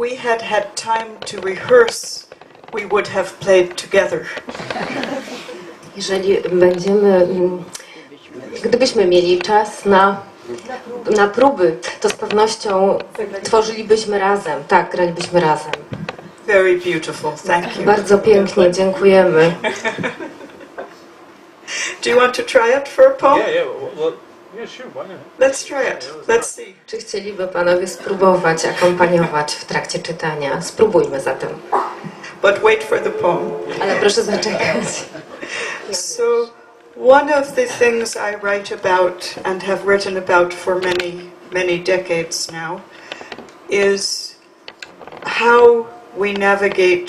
we had had time to rehearse, we would have played together. Jeżeli gdybyśmy mieli czas na próby, to z pewnością tworzylibyśmy razem. Tak, gralibyśmy razem. Very beautiful, thank you. Bardzo pięknie, dziękujemy. Do you want to try it for a poem? Yeah, sure, why not? Let's try it. Let's see. Czy chcieliby panowie spróbować akompaniować w trakcie czytania? Spróbujmy zatem. But wait for the poem. Ale proszę zaczekać. So, one of the things I write about and have written about for many decades now is how we navigate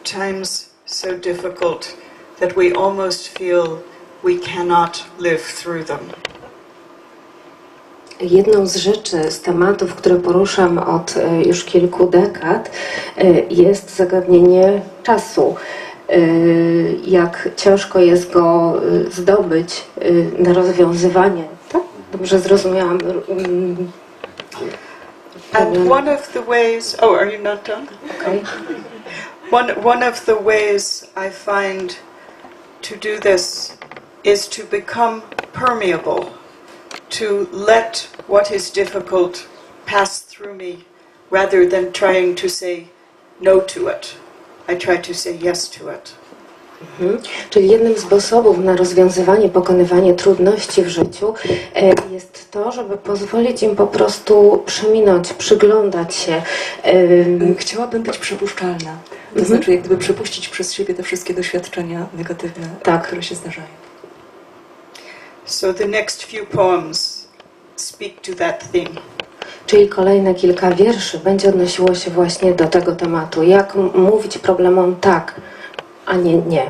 times so difficult that we almost feel we cannot live through them. Jedną z rzeczy, z tematów, które poruszam od już kilku dekad, jest zagadnienie czasu. Jak ciężko jest go zdobyć na rozwiązywanie. Tak? Dobrze zrozumiałam. And one of the ways... Oh, are you not done? Okay. One of the ways I find to do this is to become permeable, to let what is difficult pass through me rather than trying to say no to it. I try to say yes to it. Czyli jednym z sposobów na rozwiązywanie, pokonywanie trudności w życiu jest to, żeby pozwolić im po prostu przeminąć, przyglądać się. Chciałabym być przepuszczalna. To znaczy jak gdyby przepuścić przez siebie te wszystkie doświadczenia negatywne, które się zdarzają. So the next few poems speak to that theme. Czyli kolejne kilka wierszy będzie odnosiło się właśnie do tego tematu. Jak mówić problemom tak, a nie.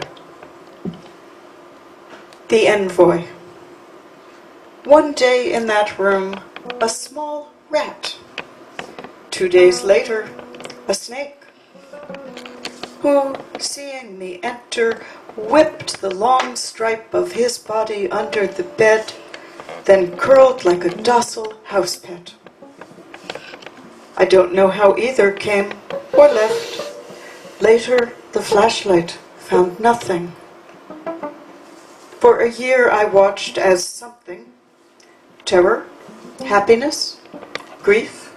The Envoy. One day in that room, a small rat. 2 days later, a snake, who, seeing me enter, whipped the long stripe of his body under the bed, then curled like a docile house pet. I don't know how either came or left. Later, the flashlight found nothing. For a year I watched as something, terror, happiness, grief,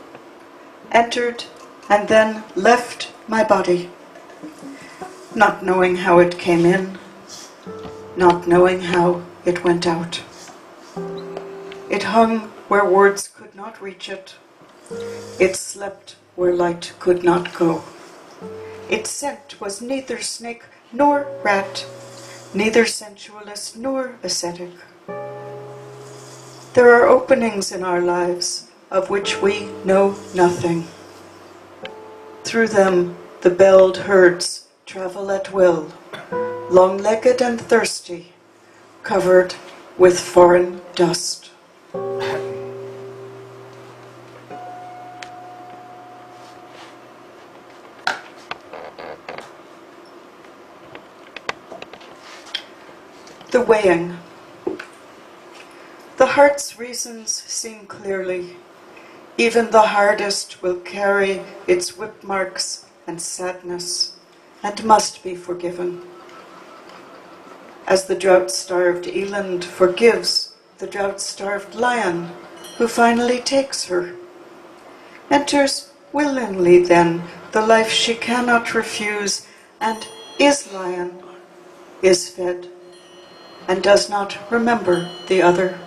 entered and then left my body, not knowing how it came in, not knowing how it went out. It hung where words could not reach it. It slept where light could not go. Its scent was neither snake nor rat, neither sensualist nor ascetic. There are openings in our lives of which we know nothing. Through them the belled herds travel at will, long-legged and thirsty, covered with foreign dust. The weighing. The heart's reasons seen clearly. Even the hardest will carry its whip marks and sadness, and must be forgiven. As the drought-starved eland forgives the drought-starved lion, who finally takes her. Enters willingly then the life she cannot refuse, and is lion, is fed, and does not remember the other.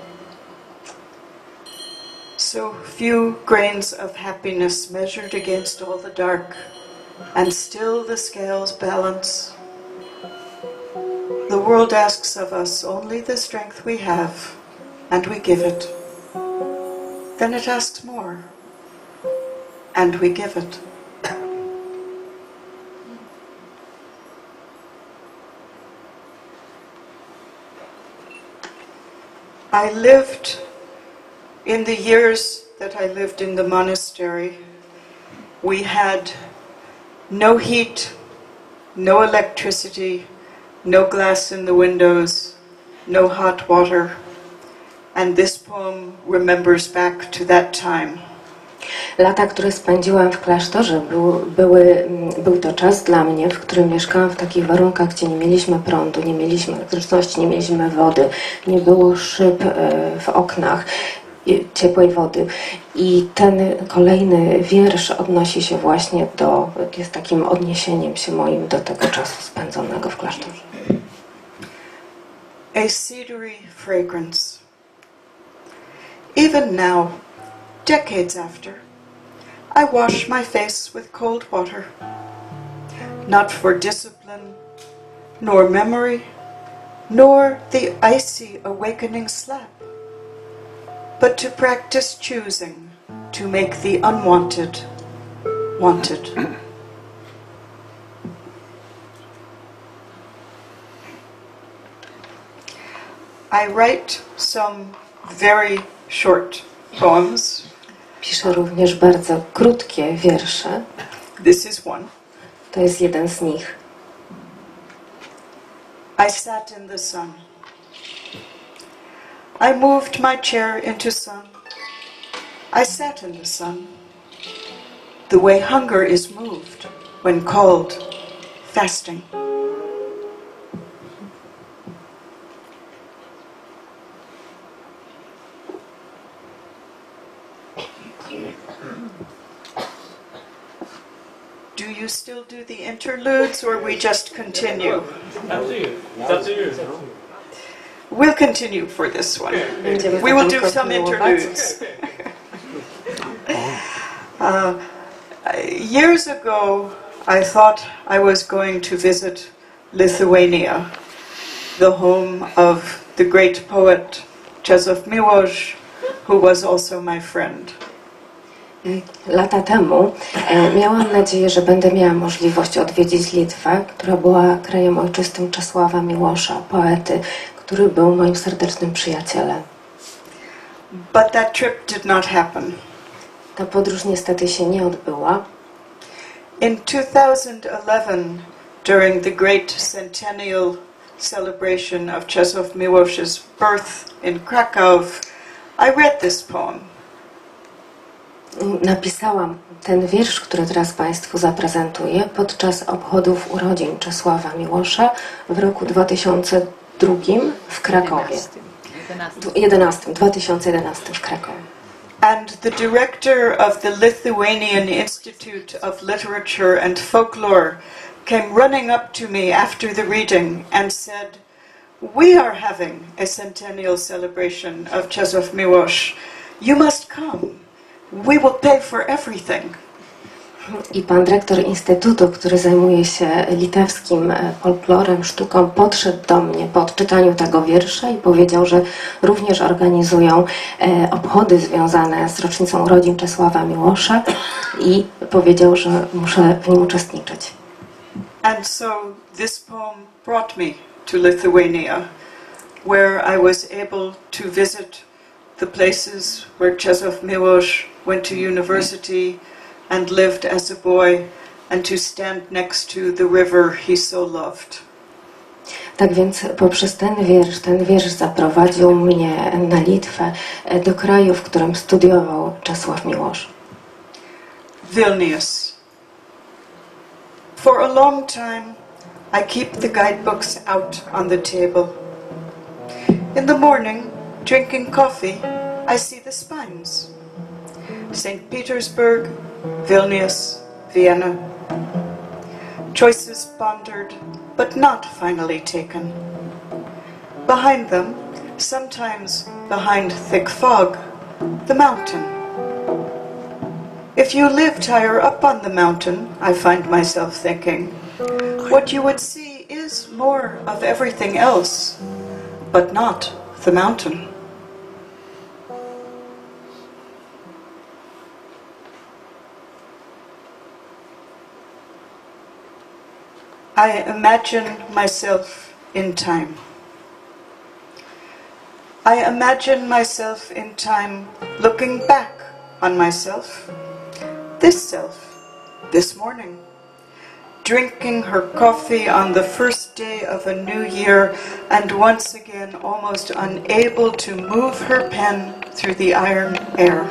So few grains of happiness measured against all the dark, and still the scales balance. The world asks of us only the strength we have, and we give it. Then it asks more, and we give it. I lived, in the years that I lived in the monastery, we had no heat, no electricity, no glass in the windows, no hot water, and this poem remembers back to that time. Lata, które spędziłam w klasztorze, był to czas dla mnie, w którym mieszkałam w takich warunkach, gdzie nie mieliśmy prądu, nie mieliśmy elektryczności, nie mieliśmy wody, nie było szyb w oknach, ciepłej wody. I ten kolejny wiersz odnosi się właśnie jest takim odniesieniem się moim do tego czasu spędzonego w klasztorze. A cedary fragrance. Even now, decades after, I wash my face with cold water, not for discipline, nor memory, nor the icy awakening slap, but to practice choosing, to make the unwanted wanted. I write some very short poems. Piszę również bardzo krótkie wiersze. This is one. To jest jeden z nich. I sat in the sun. I moved my chair into sun. I sat in the sun. The way hunger is moved when called fasting. Do you still do the interludes, or we just continue? Up to you. It's up to you. We'll continue for this one. We will do some interludes. Years ago, I thought I was going to visit Lithuania, the home of the great poet Czesław Miłosz, who was also my friend. Lata temu miałam nadzieję, że będę miała możliwość odwiedzić Litwę, która była krajem ojczystym Czesława Miłosza, poety, który był moim serdecznym przyjacielem. But that trip did not happen. Ta podróż niestety się nie odbyła. In 2011, during the great centennial celebration of Czesław Miłosz's birth in Krakow, I read this poem. Napisałam ten wiersz, który teraz Państwu zaprezentuję, podczas obchodów urodzin Czesława Miłosza w roku 2002 w Krakowie. 2011 w Krakowie. And the director of the Lithuanian Institute of Literature and Folklore came running up to me after the reading and said, "We are having a centennial celebration of Czesław Miłosz. You must come. We will pay for everything." I pan dyrektor instytutu, który zajmuje się litewskim folklorem, sztuką, podszedł do mnie po odczytaniu tego wiersza i powiedział, że również organizują obchody związane z rocznicą urodzin Czesława Miłosza i powiedział, że muszę w nim uczestniczyć. And so this poem brought me to Lithuania, where I was able to visit the places where Czesław Miłosz went to university and lived as a boy, and to stand next to the river he so loved. Tak więc poprzez ten wiersz zaprowadził mnie na Litwę, do kraju, w którym studiował Czesław Miłosz. Vilnius. For a long time, I keep the guidebooks out on the table. In the morning, drinking coffee, I see the spines. St. Petersburg, Vilnius, Vienna. Choices pondered, but not finally taken. Behind them, sometimes behind thick fog, the mountain. If you lived higher up on the mountain, I find myself thinking, what you would see is more of everything else, but not the mountain. I imagine myself in time. I imagine myself in time looking back on myself, this morning, drinking her coffee on the first day of a new year and once again almost unable to move her pen through the iron air.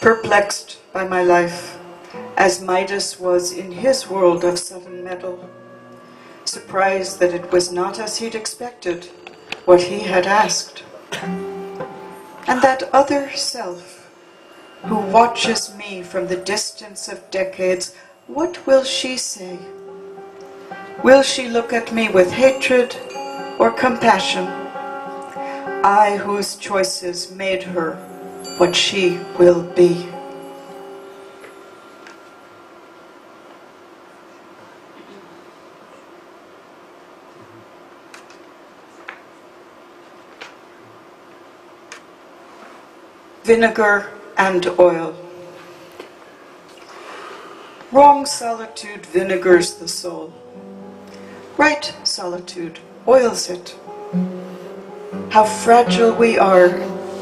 perplexed by my life, as Midas was in his world of sudden metal, surprised that it was not as he'd expected, what he had asked. And that other self, who watches me from the distance of decades, what will she say? Will she look at me with hatred or compassion? I whose choices made her what she will be. Vinegar and oil. Wrong solitude vinegars the soul. Right solitude oils it. How fragile we are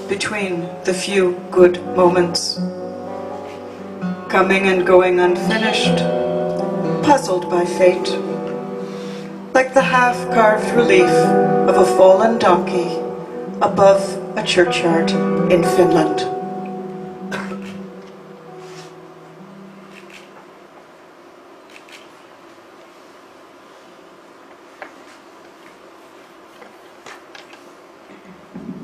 between the few good moments. Coming and going unfinished, puzzled by fate. Like the half-carved relief of a fallen donkey above a churchyard in Finland.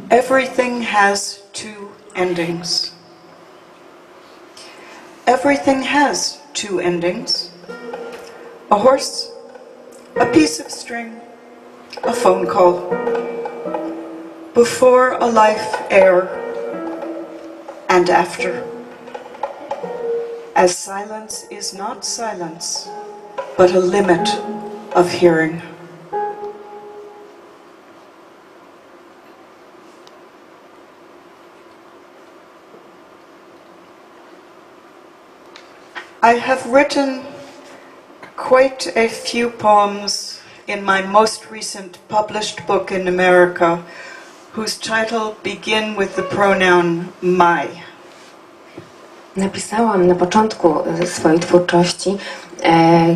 Everything has two endings. Everything has two endings. A horse, a piece of string, a phone call. Before a life ere and after. As silence is not silence, but a limit of hearing. I have written quite a few poems in my most recent published book in America, whose title begin with the pronoun my. Napisałam na początku swojej twórczości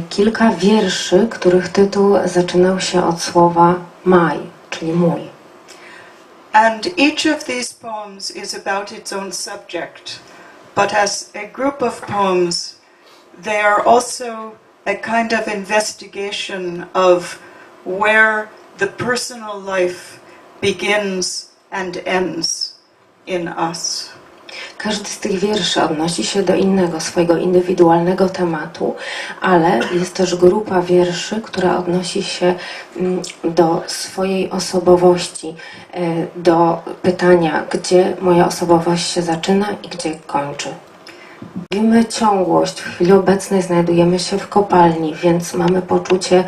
kilka wierszy, których tytuł zaczynał się od słowa my, czyli mój. And each of these poems is about its own subject, but as a group of poems, they are also a kind of investigation of where the personal life begins and ends in us. Każdy z tych wierszy odnosi się do innego, swojego indywidualnego tematu, ale jest też grupa wierszy, która odnosi się do swojej osobowości, do pytania, gdzie moja osobowość się zaczyna i gdzie kończy. Mówimy ciągłość. W chwili obecnej znajdujemy się w kopalni, więc mamy poczucie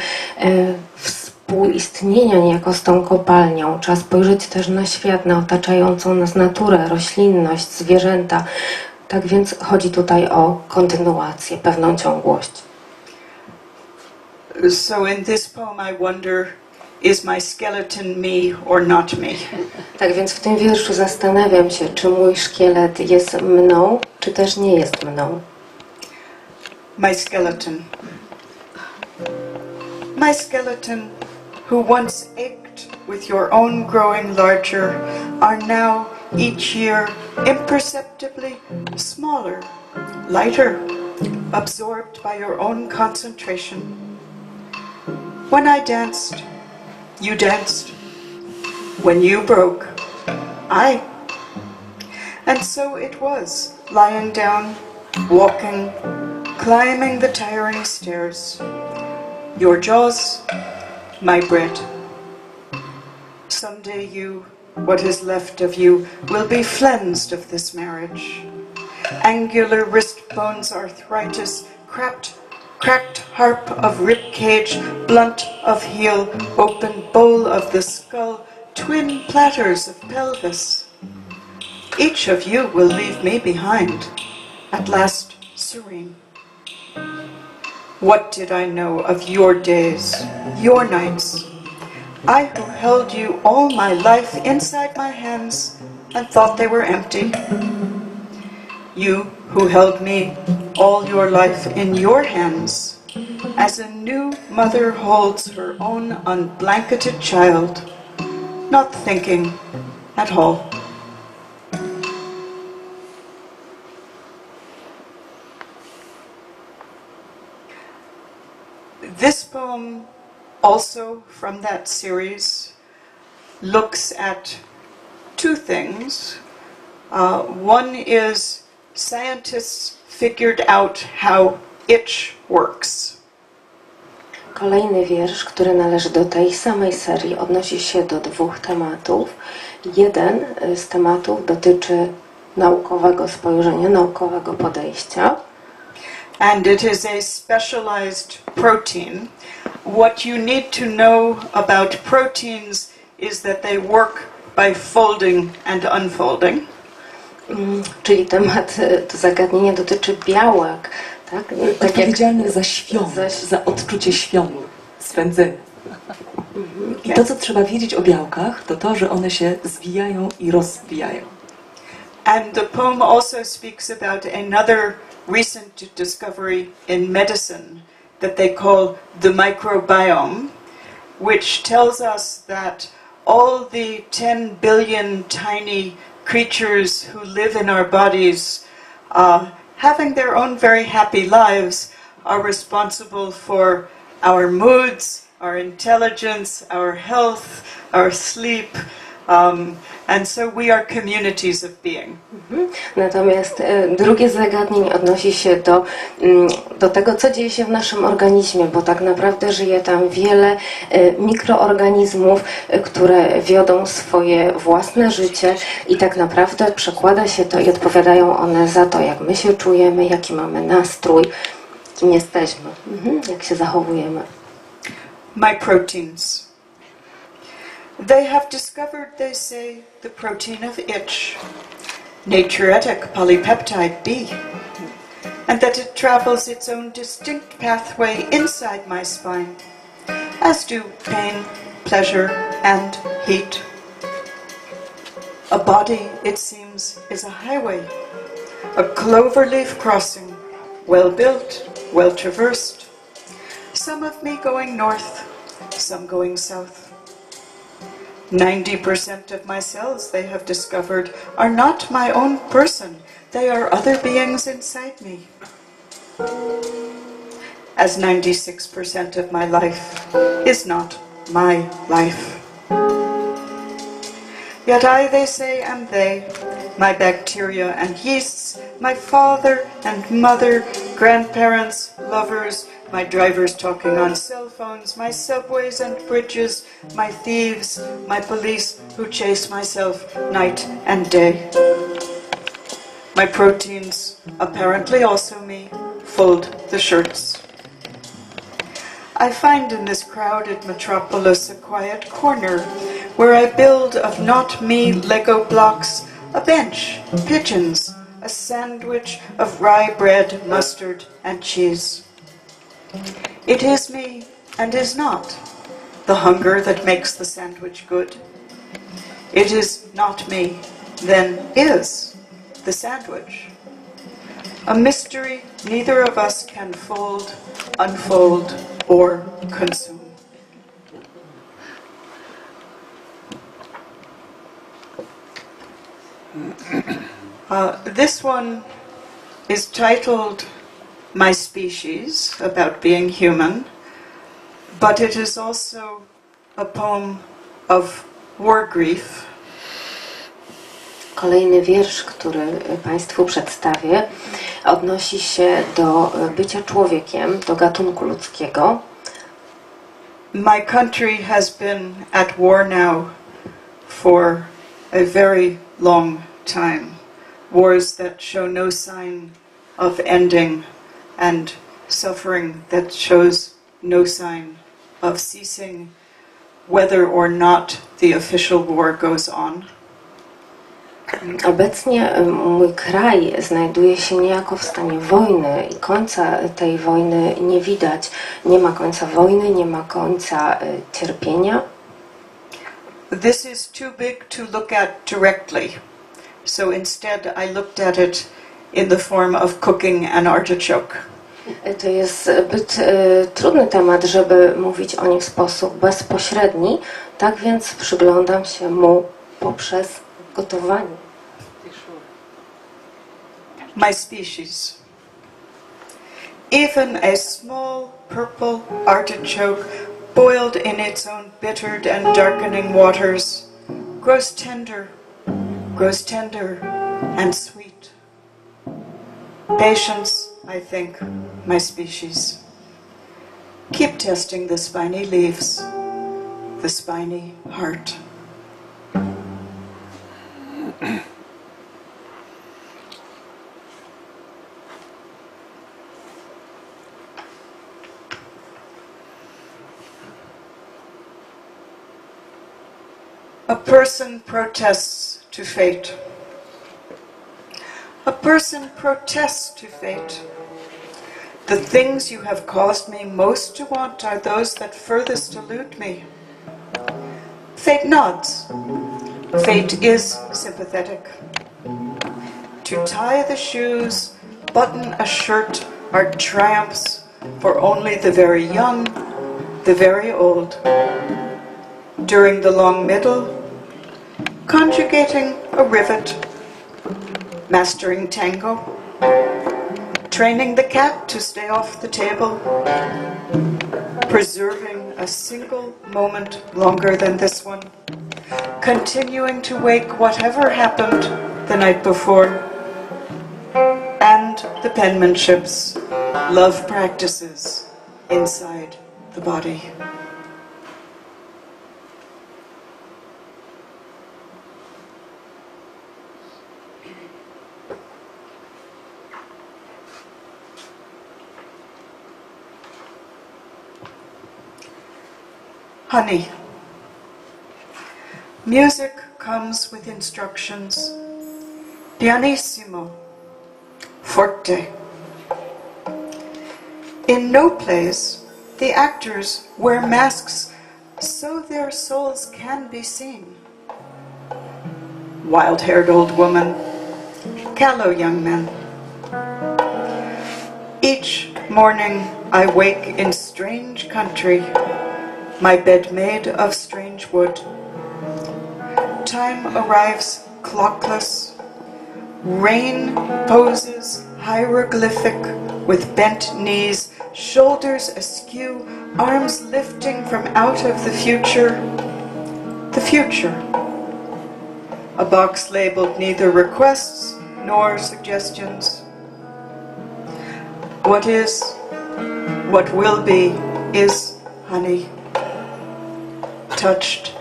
współistnienia niejako z tą kopalnią. Trzeba spojrzeć też na świat, na otaczającą nas naturę, roślinność, zwierzęta. Tak więc chodzi tutaj o kontynuację, pewną ciągłość. So in this poem I wonder, is my skeleton me or not me? Tak więc w tym wierszu zastanawiam się, czy mój szkielet jest mną, czy też nie jest mną. My skeleton. My skeleton, who once ached with your own growing larger, are now each year imperceptibly smaller, lighter, absorbed by your own concentration. When I danced, you danced. When you broke, I. And so it was, lying down, walking, climbing the tiring stairs. Your jaws, my bread. Someday you, what is left of you, will be flensed of this marriage. Angular wrist bones, arthritis, cracked harp of rib cage, blunt of heel, open bowl of the skull, twin platters of pelvis. Each of you will leave me behind, at last serene. What did I know of your days, your nights? I who held you all my life inside my hands and thought they were empty. You who held me all your life in your hands, as a new mother holds her own unblanketed child, not thinking at all. This poem, also from that series, looks at two things. One is scientists figured out how itch works. Kolejny wiersz, który należy do tej samej serii, odnosi się do dwóch tematów. Jeden z tematów dotyczy naukowego spojrzenia, naukowego podejścia. And it is a specialized protein. What you need to know about proteins is that they work by folding and unfolding. Czyli to zagadnienie dotyczy białek. Tak? Odpowiedzialnych za świąt, za odczucie świąt, swędzenia. I to, co trzeba wiedzieć o białkach, to to, że one się zwijają i rozwijają. And the poem also speaks about another recent discovery in medicine that they call the microbiome, which tells us that all the 10 billion tiny creatures who live in our bodies, having their own very happy lives, are responsible for our moods, our intelligence, our health, our sleep, and so we are communities of being. Natomiast drugie zagadnienie odnosi się do tego, co dzieje się w naszym organizmie, bo tak naprawdę żyje tam wiele mikroorganizmów, które wiodą swoje własne życie i tak naprawdę przekłada się to i odpowiadają one za to, jak my się czujemy, jaki mamy nastrój, kim jesteśmy, jak się zachowujemy. My proteins. They have discovered, they say, the protein of itch, natriuretic polypeptide B, and that it travels its own distinct pathway inside my spine, as do pain, pleasure, and heat. A body, it seems, is a highway, a cloverleaf crossing, well built, well traversed, some of me going north, some going south. 90% of my cells, they have discovered, are not my own person. They are other beings inside me. As 96% of my life is not my life. Yet I, they say, am they, my bacteria and yeasts, my father and mother, grandparents, lovers, my drivers talking on cell phones, my subways and bridges, my thieves, my police who chase myself night and day. My proteins, apparently also me, fold the shirts. I find in this crowded metropolis a quiet corner where I build of not me Lego blocks a bench, pigeons, a sandwich of rye bread, mustard, and cheese. It is me and is not the hunger that makes the sandwich good. It is not me, then is the sandwich. A mystery neither of us can fold, unfold, or consume. This one is titled My Species, about being human, but it is also a poem of war grief. Kolejny wiersz, który Państwu przedstawię, odnosi się do bycia człowiekiem, do gatunku ludzkiego. My country has been at war now for a very long time. Wars that show no sign of ending and suffering that shows no sign of ceasing, whether or not the official war goes on. Obecnie mój kraj znajduje się niejako w stanie wojny i końca tej wojny nie widać. Nie ma końca wojny, nie ma końca cierpienia. This is too big to look at directly, so instead I looked at it in the form of cooking an artichoke. To jest zbyt trudny temat, żeby mówić o nim w sposób bezpośredni, tak więc przyglądam się mu poprzez gotowanie. My species. Even a small purple artichoke, boiled in its own bittered and darkening waters, grows tender and sweet. Patience, I think, my species. Keep testing the spiny leaves, the spiny heart. A person protests to fate. A person protests to fate. The things you have caused me most to want are those that furthest elude me. Fate nods. Fate is sympathetic. To tie the shoes, button a shirt are triumphs for only the very young, the very old. During the long middle, conjugating a rivet, mastering tango, training the cat to stay off the table, preserving a single moment longer than this one, continuing to wake whatever happened the night before, and the penmanships, love practices inside the body. Honey. Music comes with instructions. Pianissimo. Forte. In no plays, the actors wear masks so their souls can be seen. Wild-haired old woman, callow young men. Each morning I wake in strange country, my bed made of strange wood. Time arrives clockless. Rain poses hieroglyphic with bent knees, shoulders askew, arms lifting from out of the future. The future. A box labeled neither requests nor suggestions. What is, what will be, is honey. Touched,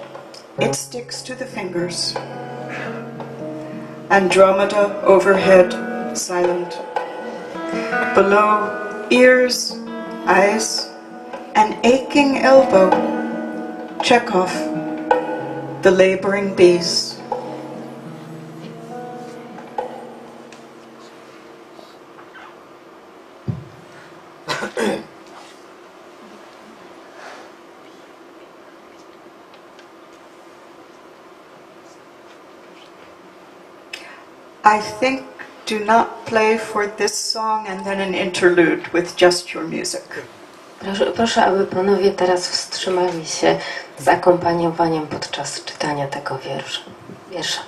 it sticks to the fingers. Andromeda overhead, silent. Below, ears, eyes, an aching elbow. Chekhov, the laboring bees. I think do not play for this song and then an interlude with just your music. Proszę, aby panowie teraz wstrzymali się z akompaniowaniem podczas czytania tego wiersza.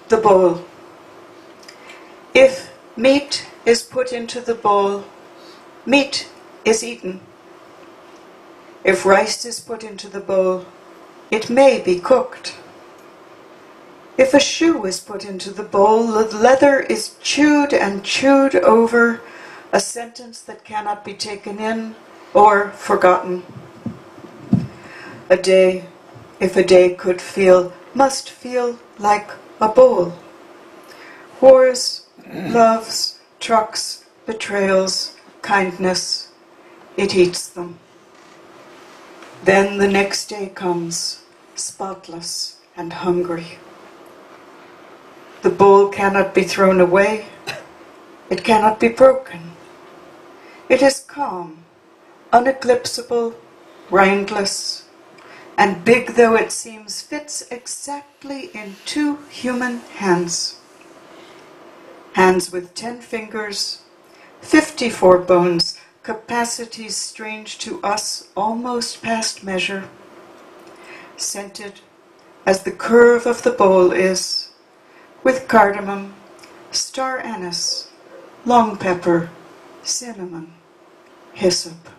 The bowl. If meat is put into the bowl, meat is eaten. If rice is put into the bowl, it may be cooked. If a shoe is put into the bowl, the leather is chewed and chewed over, a sentence that cannot be taken in or forgotten. A day, if a day could feel, must feel like a bowl. Wars, loves, trucks, betrayals, kindness, it eats them. Then the next day comes, spotless and hungry. The bowl cannot be thrown away. It cannot be broken. It is calm, uneclipsable, rindless, and big though it seems, fits exactly in 2 human hands. Hands with 10 fingers, 54 bones, capacities strange to us, almost past measure. Scented as the curve of the bowl is, with cardamom, star anise, long pepper, cinnamon, hyssop.